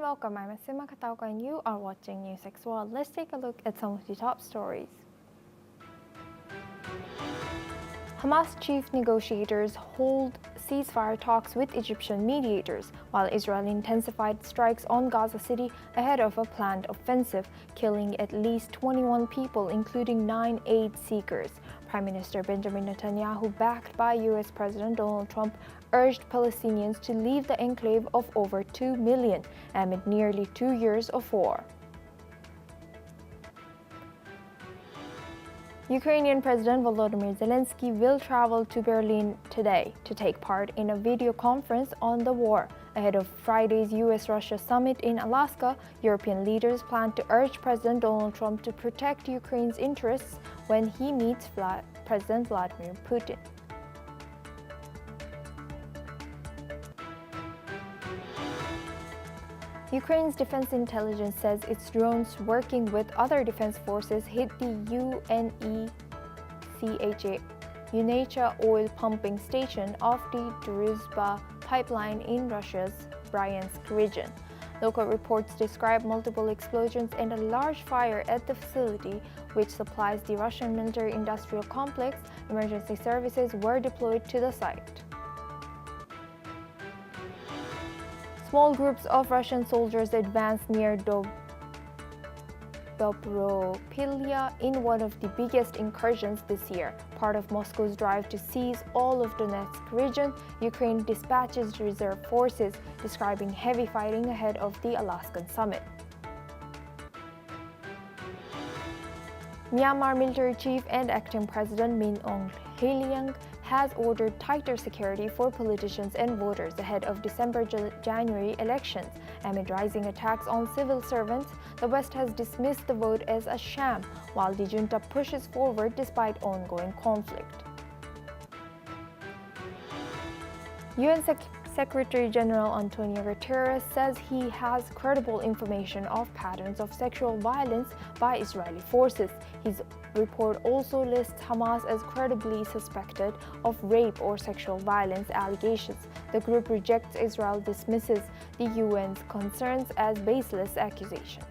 welcome. I'm Asima Kataoka and you are watching NewsX World. Let's take a look at some of the top stories. Hamas chief negotiators hold ceasefire talks with Egyptian mediators, while Israel intensified strikes on Gaza City ahead of a planned offensive, killing at least 21 people, including 9 aid seekers. Prime Minister Benjamin Netanyahu, backed by U.S. President Donald Trump, urged Palestinians to leave the enclave of over 2 million amid nearly 2 years of war. Ukrainian President Volodymyr Zelensky will travel to Berlin today to take part in a video conference on the war. Ahead of Friday's US-Russia summit in Alaska, European leaders plan to urge President Donald Trump to protect Ukraine's interests when he meets President Vladimir Putin. Ukraine's defense intelligence says its drones working with other defense forces hit the UNECHA oil pumping station off the Druzhba pipeline in Russia's Bryansk region. Local reports describe multiple explosions and a large fire at the facility, which supplies the Russian military-industrial complex. Emergency services were deployed to the site. Small groups of Russian soldiers advanced near Dobropilya in one of the biggest incursions this year. Part of Moscow's drive to seize all of Donetsk region, Ukraine dispatches reserve forces, describing heavy fighting ahead of the Alaskan summit. Myanmar military chief and acting president Min Aung Hlaing has ordered tighter security for politicians and voters ahead of December-January elections. Amid rising attacks on civil servants, the West has dismissed the vote as a sham, while the junta pushes forward despite ongoing conflict. UN Secretary General Antonio Guterres says he has credible information of patterns of sexual violence by Israeli forces. His report also lists Hamas as credibly suspected of rape or sexual violence allegations. The group rejects Israel dismisses the UN's concerns as baseless accusations.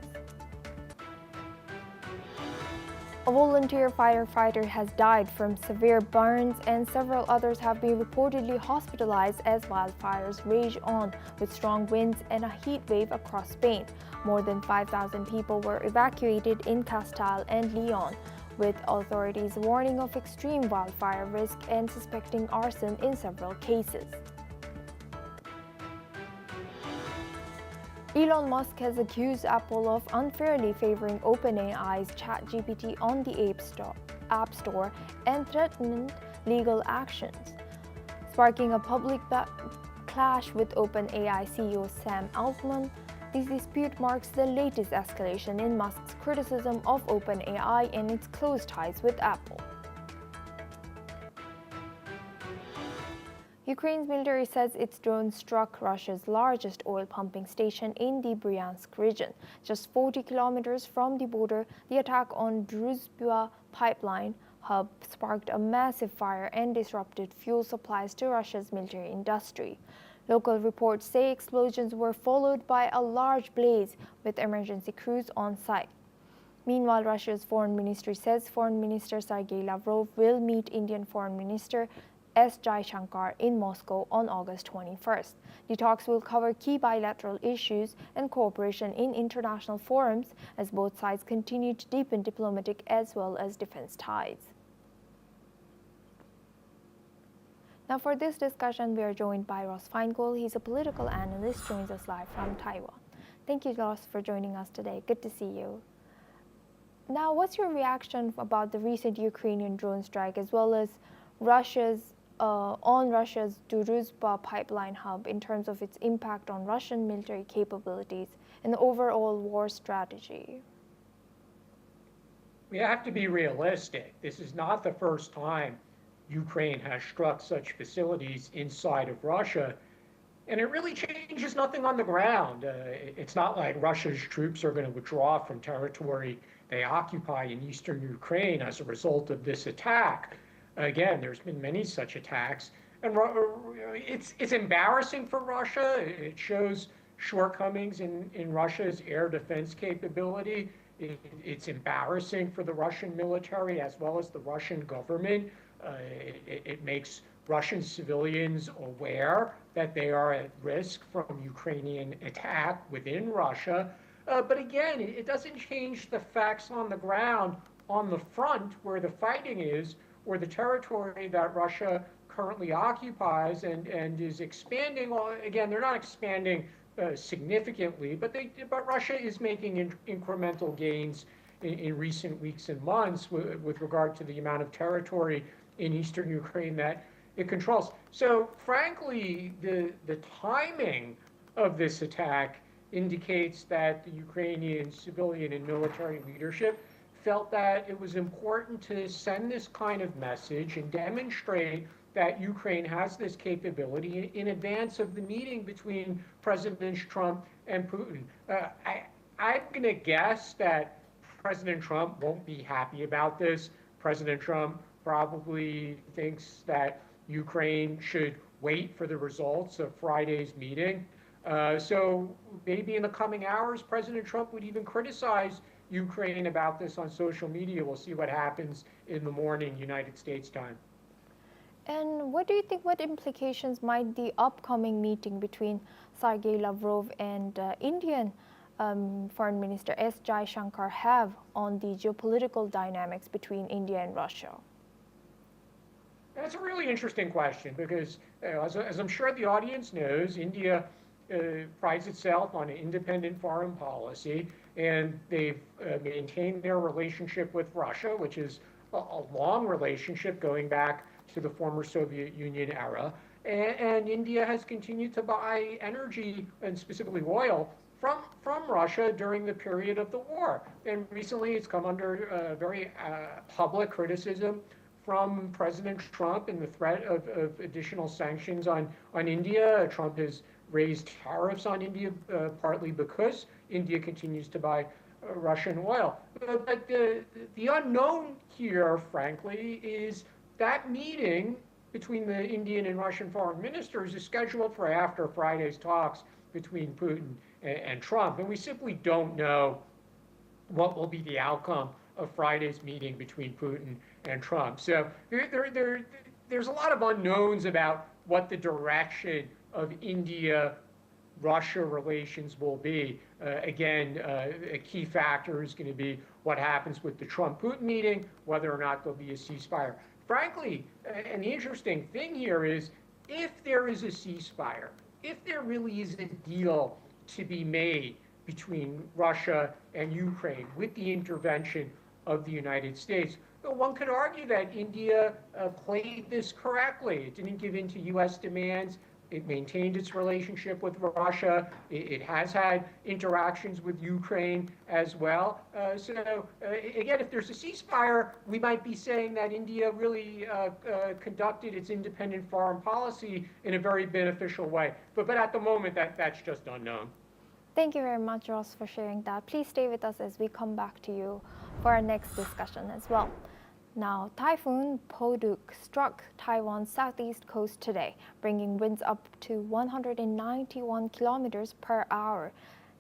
A volunteer firefighter has died from severe burns and several others have been reportedly hospitalized as wildfires rage on with strong winds and a heat wave across Spain. More than 5,000 people were evacuated in Castile and Leon, with authorities warning of extreme wildfire risk and suspecting arson in several cases. Elon Musk has accused Apple of unfairly favoring OpenAI's ChatGPT on the App Store and threatened legal actions, sparking a public clash with OpenAI CEO Sam Altman. This dispute marks the latest escalation in Musk's criticism of OpenAI and its close ties with Apple. Ukraine's military says its drone struck Russia's largest oil pumping station in the Bryansk region. Just 40 kilometers from the border, the attack on Druzhba pipeline hub sparked a massive fire and disrupted fuel supplies to Russia's military industry. Local reports say explosions were followed by a large blaze with emergency crews on site. Meanwhile, Russia's foreign ministry says Foreign Minister Sergei Lavrov will meet Indian Foreign Minister S. Jaishankar in Moscow on August 21st. The talks will cover key bilateral issues and cooperation in international forums as both sides continue to deepen diplomatic as well as defense ties. Now for this discussion, we are joined by Ross Feingold. He's a political analyst, joins us live from Taiwan. Thank you, Ross, for joining us today. Good to see you. Now, what's your reaction about the recent Ukrainian drone strike as well as Russia's Druzhba pipeline hub in terms of its impact on Russian military capabilities and the overall war strategy? We have to be realistic. This is not the first time Ukraine has struck such facilities inside of Russia, and it really changes nothing on the ground. It's not like Russia's troops are going to withdraw from territory they occupy in eastern Ukraine as a result of this attack. Again, there's been many such attacks, and it's embarrassing for Russia. It shows shortcomings in Russia's air defense capability. It's embarrassing for the Russian military as well as the Russian government. It makes Russian civilians aware that they are at risk from Ukrainian attack within Russia. But again, it doesn't change the facts on the ground, on the front where the fighting is, or the territory that Russia currently occupies and is expanding. Again, they're not expanding significantly, but Russia is making incremental gains in recent weeks and months with regard to the amount of territory in eastern Ukraine that it controls. So frankly, the timing of this attack indicates that the Ukrainian civilian and military leadership felt that it was important to send this kind of message and demonstrate that Ukraine has this capability in advance of the meeting between President Trump and Putin. I'm going to guess that President Trump won't be happy about this. President Trump probably thinks that Ukraine should wait for the results of Friday's meeting. So maybe in the coming hours, President Trump would even criticize Ukraine about this on social media. We'll see what happens in the morning, United States time. And what do you think, what implications might the upcoming meeting between Sergei Lavrov and Indian Foreign Minister S. Jaishankar have on the geopolitical dynamics between India and Russia? That's a really interesting question because, as I'm sure the audience knows, India prides itself on an independent foreign policy, and they've maintained their relationship with Russia, which is a long relationship going back to the former Soviet Union era. And India has continued to buy energy, and specifically oil, from Russia during the period of the war. And recently it's come under very public criticism from President Trump and the threat of additional sanctions on India. Trump has raised tariffs on India, partly because India continues to buy Russian oil. But the unknown here, frankly, is that meeting between the Indian and Russian foreign ministers is scheduled for after Friday's talks between Putin and Trump. And we simply don't know what will be the outcome of Friday's meeting between Putin and Trump. So there's a lot of unknowns about what the direction of India-Russia relations will be. Again, a key factor is going to be what happens with the Trump-Putin meeting, whether or not there'll be a ceasefire. Frankly, and the interesting thing here is, if there is a ceasefire, if there really is a deal to be made between Russia and Ukraine with the intervention of the United States, one could argue that India played this correctly. It didn't give in to U.S. demands. It maintained its relationship with Russia. It has had interactions with Ukraine as well. So again, if there's a ceasefire, we might be saying that India really conducted its independent foreign policy in a very beneficial way. But at the moment, that's just unknown. Thank you very much, Ross, for sharing that. Please stay with us as we come back to you for our next discussion as well. Now, Typhoon Poduk struck Taiwan's southeast coast today, bringing winds up to 191 kilometers per hour.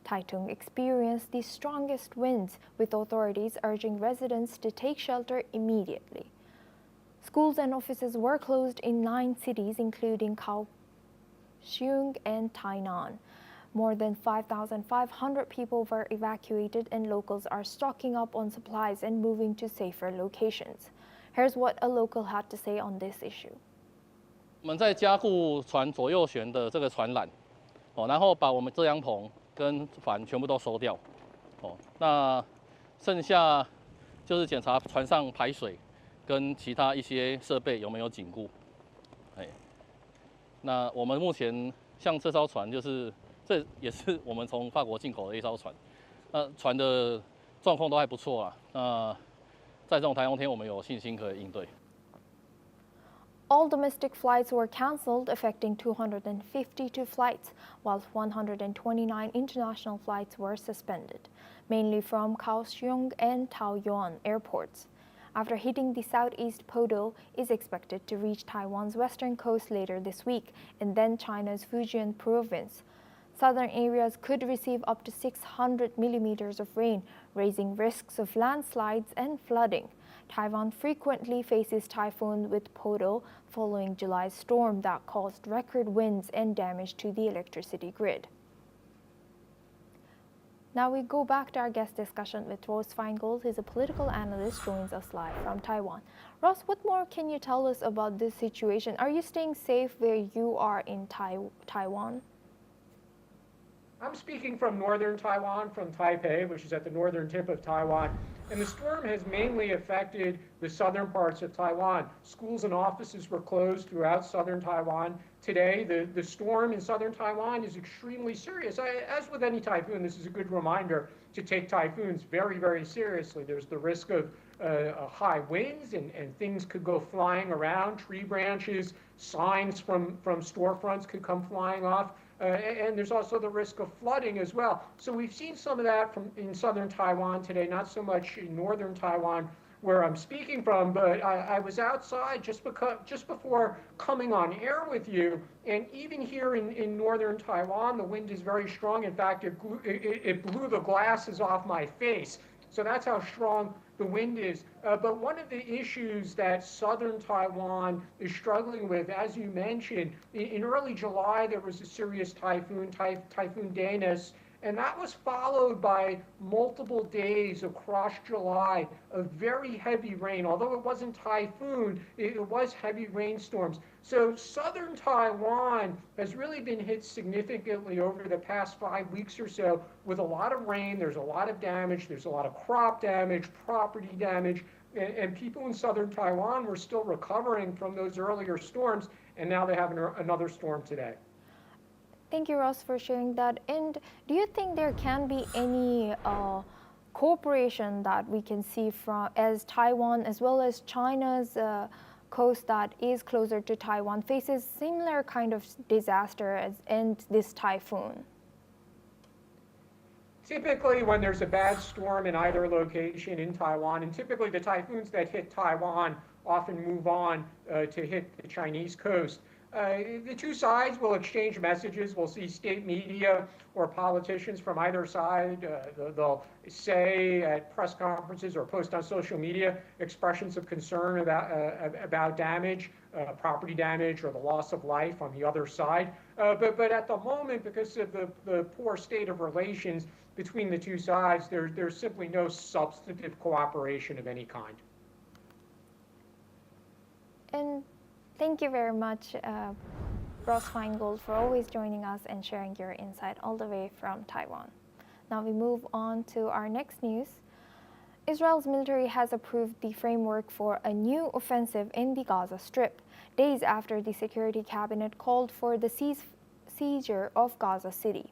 Taitung experienced the strongest winds, with authorities urging residents to take shelter immediately. Schools and offices were closed in 9 cities, including Kaohsiung and Tainan. More than 5,500 people were evacuated, and locals are stocking up on supplies and moving to safer locations. Here's what a local had to say on this issue. 我们在加固船左右舷的这个船缆，然后把我们遮阳棚跟帆全部都收掉，那剩下就是检查船上排水跟其他一些设备有没有紧固。那我们目前像这艘船就是这也是我们从法国进口的一艘船，那船的状况都还不错啦。那在这种台风天，我们有信心可以应对。 All domestic flights were cancelled, affecting 252 flights, while 129 international flights were suspended, mainly from Kaohsiung and Taoyuan airports. After hitting the southeast, Podul is expected to reach Taiwan's western coast later this week, and then China's Fujian province. Southern areas could receive up to 600 millimeters of rain, raising risks of landslides and flooding. Taiwan frequently faces typhoon with Poto following July's storm that caused record winds and damage to the electricity grid. Now we go back to our guest discussion with Ross Feingold. He's a political analyst, joins us live from Taiwan. Ross, what more can you tell us about this situation? Are you staying safe where you are in Taiwan? I'm speaking from northern Taiwan, from Taipei, which is at the northern tip of Taiwan. And the storm has mainly affected the southern parts of Taiwan. Schools and offices were closed throughout southern Taiwan. Today, the storm in southern Taiwan is extremely serious. As with any typhoon, this is a good reminder to take typhoons very, very seriously. There's the risk of high winds and things could go flying around. Tree branches, signs from storefronts could come flying off. And there's also the risk of flooding as well. So we've seen some of that in southern Taiwan today, not so much in northern Taiwan where I'm speaking from, but I was outside just before coming on air with you, and even here in northern Taiwan, the wind is very strong. In fact, it blew the glasses off my face. So that's how strong the wind is. But one of the issues that southern Taiwan is struggling with, as you mentioned, in early July, there was a serious typhoon, Typhoon Danis, and that was followed by multiple days across July of very heavy rain. Although it wasn't typhoon, it was heavy rainstorms. So southern Taiwan has really been hit significantly over the past 5 weeks or so with a lot of rain. There's a lot of damage. There's a lot of crop damage, property damage. And people in southern Taiwan were still recovering from those earlier storms, and now they have another storm today. Thank you, Ross, for sharing that. And do you think there can be any cooperation that we can see from as Taiwan as well as China's coast that is closer to Taiwan faces similar kind of disaster and this typhoon? Typically, when there's a bad storm in either location in Taiwan, and typically the typhoons that hit Taiwan often move on to hit the Chinese coast, the two sides will exchange messages. We'll see state media or politicians from either side. They'll say at press conferences or post on social media expressions of concern about damage, property damage, or the loss of life on the other side. But at the moment, because of the poor state of relations between the two sides, there's simply no substantive cooperation of any kind. And thank you very much, Ross Feingold, for always joining us and sharing your insight all the way from Taiwan. Now we move on to our next news. Israel's military has approved the framework for a new offensive in the Gaza Strip, days after the Security Cabinet called for the seizure of Gaza City.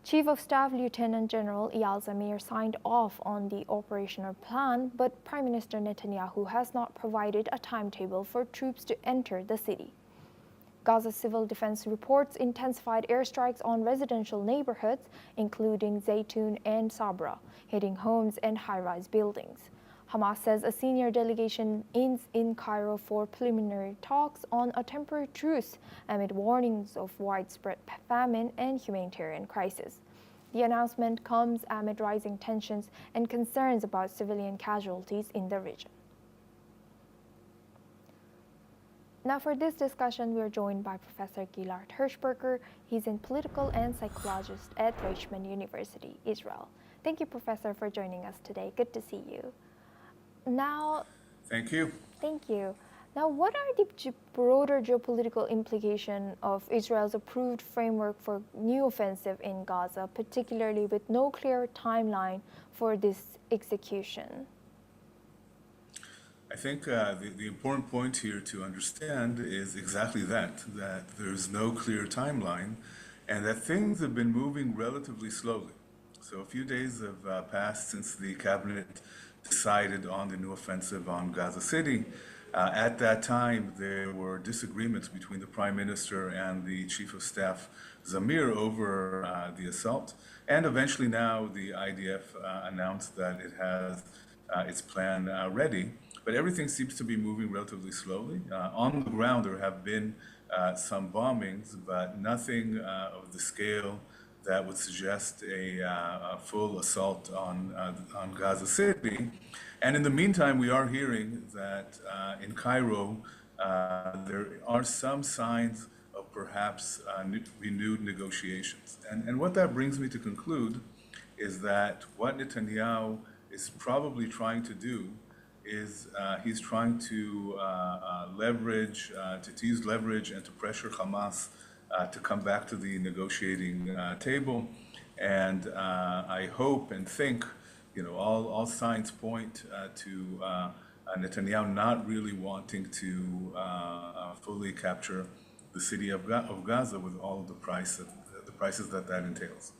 Chief of Staff Lieutenant General Eyal Zamir signed off on the operational plan, but Prime Minister Netanyahu has not provided a timetable for troops to enter the city. Gaza Civil Defense reports intensified airstrikes on residential neighborhoods, including Zaytun and Sabra, hitting homes and high-rise buildings. Hamas says a senior delegation is in Cairo for preliminary talks on a temporary truce amid warnings of widespread famine and humanitarian crisis. The announcement comes amid rising tensions and concerns about civilian casualties in the region. Now for this discussion, we are joined by Professor Gilad Hirschberger. He's a political and psychologist at Richmond University, Israel. Thank you, Professor, for joining us today. Good to see you. Now, thank you. Thank you. Now, what are the broader geopolitical implications of Israel's approved framework for new offensive in Gaza, particularly with no clear timeline for this execution? I think the important point here to understand is exactly that there's no clear timeline and that things have been moving relatively slowly. So a few days have passed since the cabinet decided on the new offensive on Gaza City. At that time, there were disagreements between the Prime Minister and the Chief of Staff Zamir over the assault. And eventually now the IDF announced that it has its plan ready. But everything seems to be moving relatively slowly. On the ground, there have been some bombings, but nothing of the scale that would suggest a full assault on Gaza City. And in the meantime, we are hearing that in Cairo, there are some signs of perhaps renewed negotiations. And what that brings me to conclude is that what Netanyahu is probably trying to do is he's trying to leverage, to use leverage and to pressure Hamas to come back to the negotiating table. And I hope and think, all signs point to Netanyahu not really wanting to fully capture the city of Gaza with all of the prices that entails.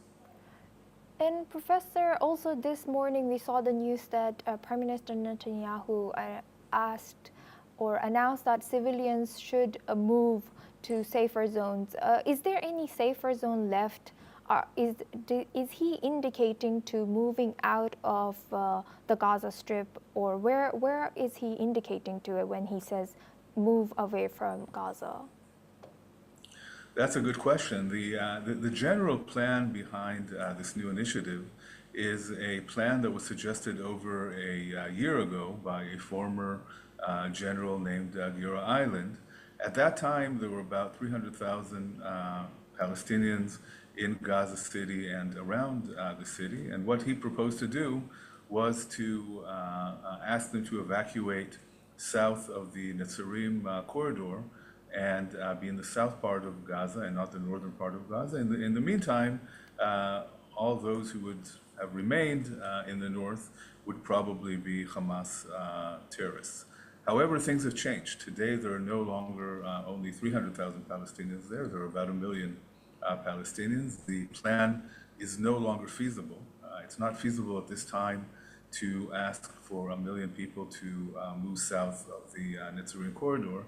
And Professor, also this morning we saw the news that Prime Minister Netanyahu asked or announced that civilians should move to safer zones. Is there any safer zone left? Is he indicating to moving out of the Gaza Strip, or where is he indicating to it when he says move away from Gaza? That's a good question. The general plan behind this new initiative is a plan that was suggested over a year ago by a former general named Gira Island. At that time, there were about 300,000 Palestinians in Gaza City and around the city. And what he proposed to do was to ask them to evacuate south of the Netzarim corridor and be in the south part of Gaza and not the northern part of Gaza. In the meantime, all those who would have remained in the north would probably be Hamas terrorists. However, things have changed. Today, there are no longer only 300,000 Palestinians there. There are about 1 million Palestinians. The plan is no longer feasible. It's not feasible at this time to ask for 1 million people to move south of the Netzarim corridor.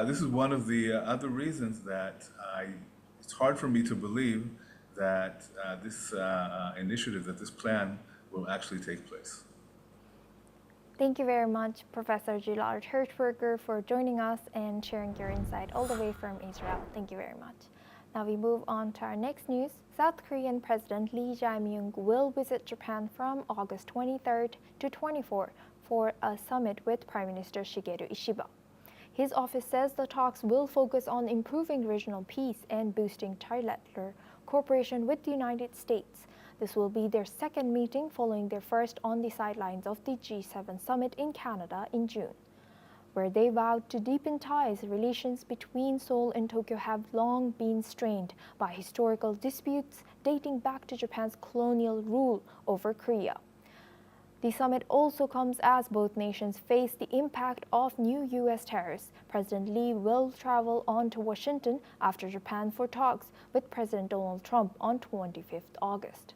This is one of the other reasons that it's hard for me to believe that this initiative, that this plan will actually take place. Thank you very much, Professor Gilad Hirschberger, for joining us and sharing your insight all the way from Israel. Thank you very much. Now we move on to our next news. South Korean President Lee Jae-myung will visit Japan from August 23rd to 24th for a summit with Prime Minister Shigeru Ishiba. His office says the talks will focus on improving regional peace and boosting trilateral cooperation with the United States. This will be their second meeting following their first on the sidelines of the G7 summit in Canada in June, where they vowed to deepen ties. Relations between Seoul and Tokyo have long been strained by historical disputes dating back to Japan's colonial rule over Korea. The summit also comes as both nations face the impact of new U.S. tariffs. President Lee will travel on to Washington after Japan for talks with President Donald Trump on 25th August.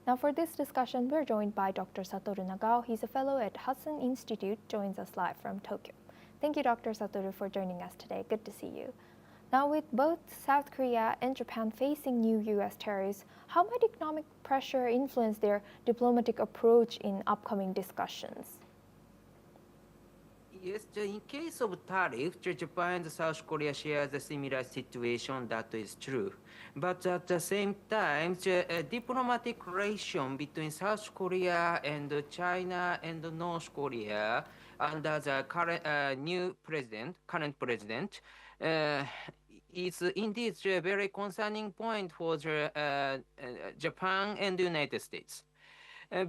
Now for this discussion, we're joined by Dr. Satoru Nagao. He's a fellow at Hudson Institute, joins us live from Tokyo. Thank you, Dr. Satoru, for joining us today. Good to see you. Now, with both South Korea and Japan facing new U.S. tariffs, how might economic pressure influence their diplomatic approach in upcoming discussions? Yes, in case of tariff, Japan and South Korea share a similar situation. That is true. But at the same time, the diplomatic relation between South Korea and China and North Korea under the current current president, is indeed a very concerning point for Japan and the United States.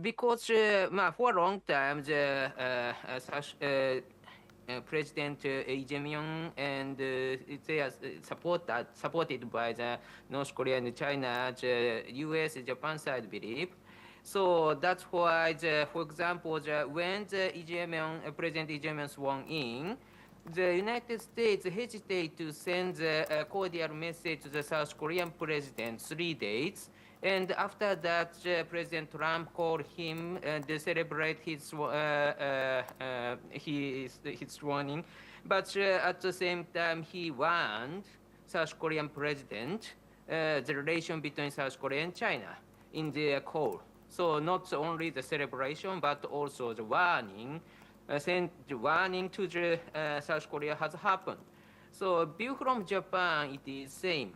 Because for a long time, President Lee Jae-myung and they are supported by the North Korea and China, the U.S. and Japan side believe. So that's why, for example, when President Lee Jae-myung sworn in, the United States hesitate to send a cordial message to the South Korean president 3 days. And after that, President Trump called him to celebrate his sworn. But at the same time, he warned South Korean president the relation between South Korea and China in their call. So not only the celebration, but also the warning, sent warning to the South Korea has happened. So view from Japan, it is same.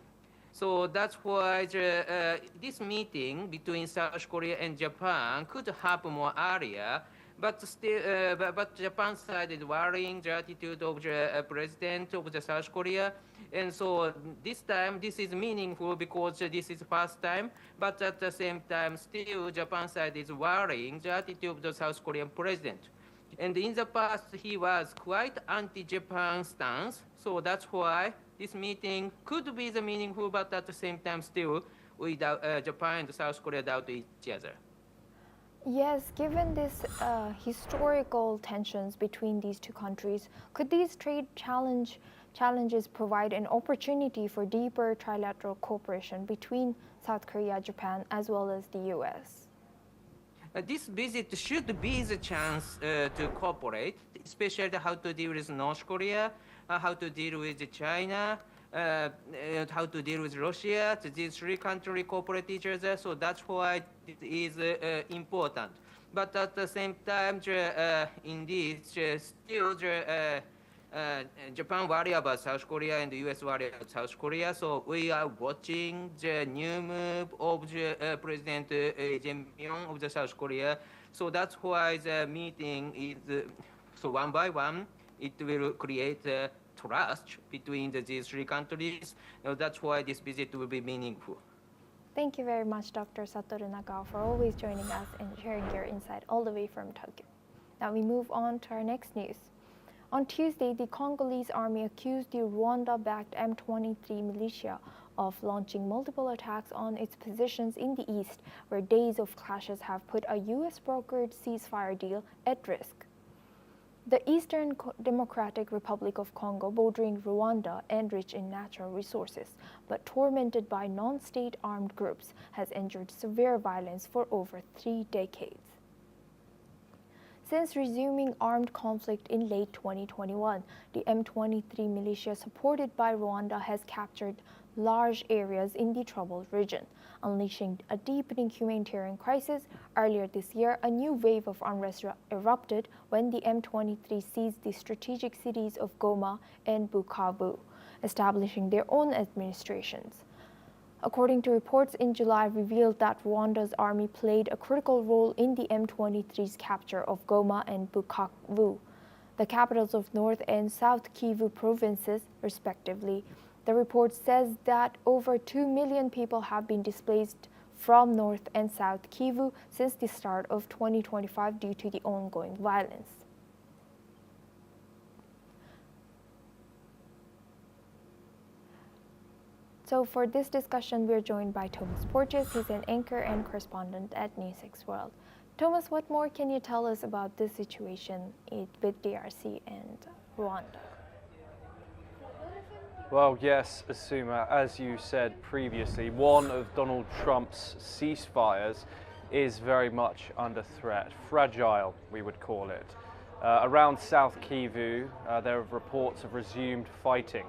So that's why this meeting between South Korea and Japan could happen more earlier, but still, but Japan side is worrying the attitude of the president of the South Korea, and so this time this is meaningful because this is first time. But at the same time, still Japan side is worrying the attitude of the South Korean president. And in the past, he was quite anti-Japan stance, so that's why this meeting could be the meaningful, but at the same time, still, without Japan and South Korea doubt each other. Yes, given this historical tensions between these two countries, could these trade challenges provide an opportunity for deeper trilateral cooperation between South Korea, Japan, as well as the U.S.? This visit should be the chance to cooperate, especially how to deal with North Korea, how to deal with China, how to deal with Russia. These three countries cooperate each other, so that's why it is important. But at the same time, indeed, still Japan worry about South Korea and the US worry about South Korea. So we are watching the new move of the President Jae-myung of the South Korea. So that's why the meeting is, so one by one, it will create trust between these three countries. That's why this visit will be meaningful. Thank you very much, Dr. Satoru Nagao, for always joining us and sharing your insight all the way from Tokyo. Now we move on to our next news. On Tuesday, the Congolese Army accused the Rwanda-backed M23 militia of launching multiple attacks on its positions in the east, where days of clashes have put a U.S.-brokered ceasefire deal at risk. The Eastern Democratic Republic of Congo, bordering Rwanda and rich in natural resources, but tormented by non-state armed groups, has endured severe violence for over 3 decades. Since resuming armed conflict in late 2021, the M23 militia supported by Rwanda has captured large areas in the troubled region, unleashing a deepening humanitarian crisis. Earlier this year, a new wave of unrest erupted when the M23 seized the strategic cities of Goma and Bukavu, establishing their own administrations. According to reports in July revealed that Rwanda's army played a critical role in the M23's capture of Goma and Bukavu, the capitals of North and South Kivu provinces, respectively. The report says that over 2 million people have been displaced from North and South Kivu since the start of 2025 due to the ongoing violence. So for this discussion, we're joined by Thomas Porges. He's an anchor and correspondent at NewsX World. Thomas, what more can you tell us about this situation with DRC and Rwanda? Well, yes, Asuma, as you said previously, one of Donald Trump's ceasefires is very much under threat. Fragile, we would call it. Around South Kivu, there are reports of resumed fighting,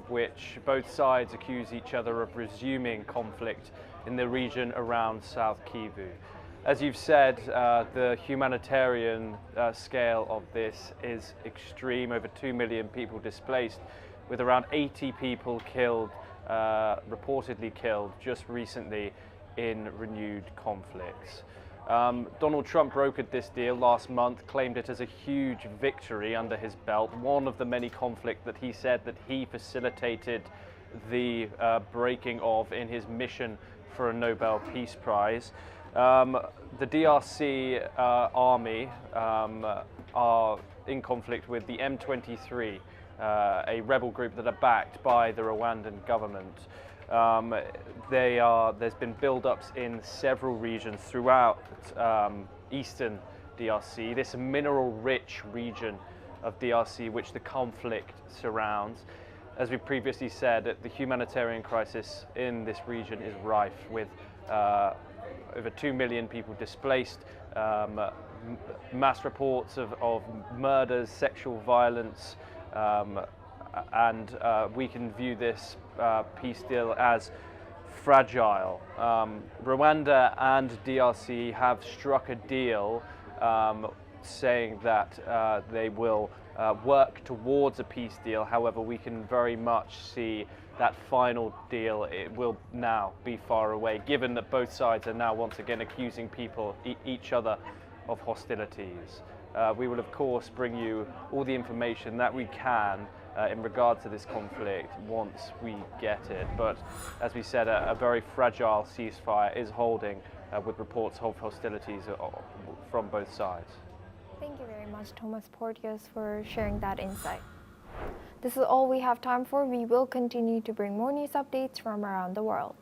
which both sides accuse each other of resuming conflict in the region around South Kivu. As you've said, the humanitarian scale of this is extreme, over 2 million people displaced, with around 80 people killed, reportedly killed just recently in renewed conflicts. Donald Trump brokered this deal last month, claimed it as a huge victory under his belt, one of the many conflicts that he said that he facilitated the breaking of in his mission for a Nobel Peace Prize. The DRC army are in conflict with the M23, a rebel group that are backed by the Rwandan government. There's been build-ups in several regions throughout eastern DRC, this mineral-rich region of DRC which the conflict surrounds. As we previously said, the humanitarian crisis in this region is rife, with over 2 million people displaced, mass reports of murders, sexual violence, and we can view this peace deal as fragile. Rwanda and DRC have struck a deal saying that they will work towards a peace deal. However, we can very much see that final deal, it will now be far away, given that both sides are now once again accusing each other of hostilities. We will of course bring you all the information that we can in regard to this conflict once we get it. But as we said, a very fragile ceasefire is holding with reports of hostilities from both sides. Thank you very much, Thomas Porteous, for sharing that insight. This is all we have time for. We will continue to bring more news updates from around the world.